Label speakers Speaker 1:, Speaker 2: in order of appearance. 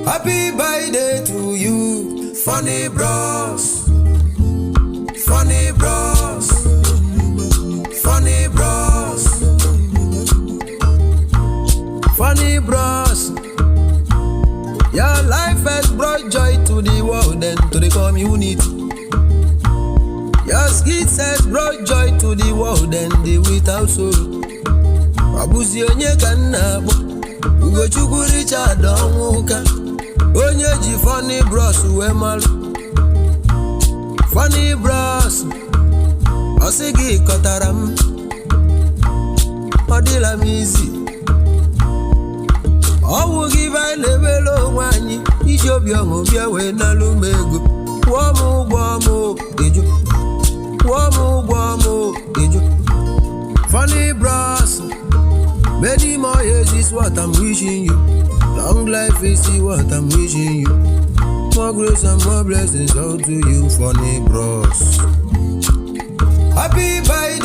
Speaker 1: Happy birthday to you, Funny Bros. Funny Bros. Funny Bros. Funny Bros. Your life has brought joy to the world and to the community. Your skits has brought joy to the world and the without sorrow. Abuzi onye kanabo, Ugochukwu Richard Onwuka, onye ji Funny Bros uwe malu. Funny Bros, osigi kọtara m, ọdịla m isi. Ọwụ gị vai na-ewere onwe anyị, iji obiọma bịa wee nalụ m ego. Kwụọ m ụgwọ m eju, kwụọ m ụgwọ m eju. Funny Bros, many more years is what I'm wishing you. Long life is what I'm wishing you. More grace and more blessings out to you, Funny Bros. Happy birthday.